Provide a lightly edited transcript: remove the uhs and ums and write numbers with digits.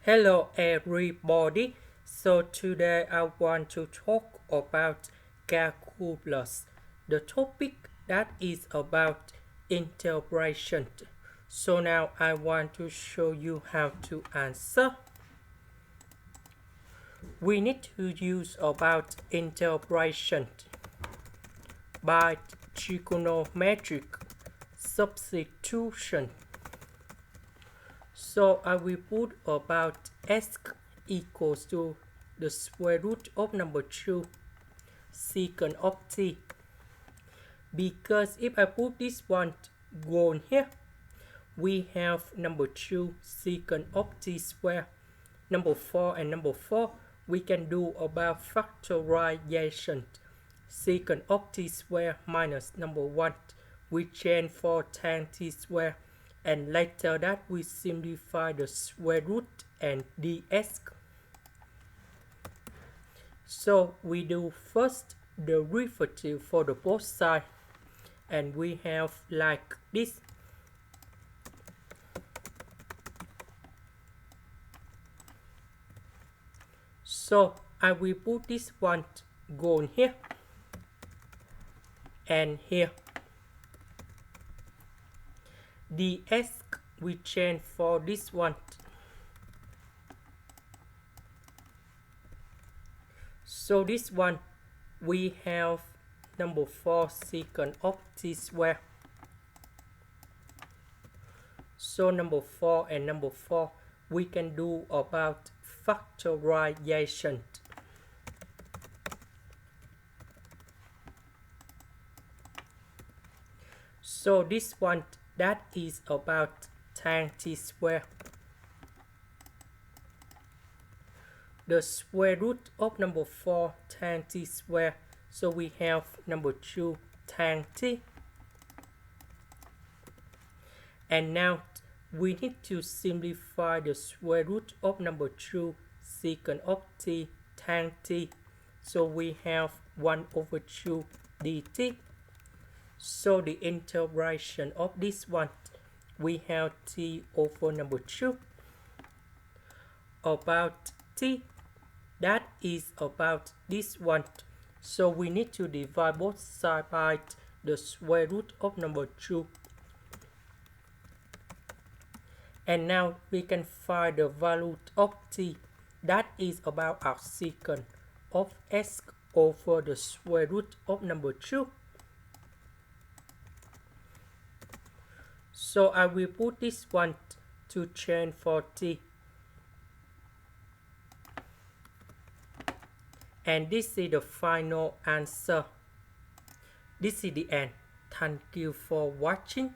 Hello everybody. So today I want to talk about calculus. The topic that is about integration. So now I want to show you how to answer. We need to use about integration by trigonometric substitution. So I will put about s equals to the square root of number 2 secant of t. Because if I put this one gone here, we have number 2 secant of t square. Number 4 and number 4, we can do about factorization. Secant of t square minus number 1, we change for tan t square. And later that we simplify the square root and ds. So we do first the derivative for the both sides, and we have like this. So I will put this one gone here and here. ds we change for this one. So this one we have number 4 secant of t square. So number 4 and number 4 we can do about factorization. So this one that is about tan t square. The square root of number 4 tan t square. So we have number 2 tan t. And now we need to simplify the square root of number 2 secant of t tan t. So we have 1 over 2 dt. So the integration of this one, we have t over number 2 about t, that is about this one. So we need to divide both sides by the square root of number 2. And now we can find the value of t, that is about our secant of s over the square root of number 2. So I will put this one to change for t. And this is the final answer. This is the end. Thank you for watching.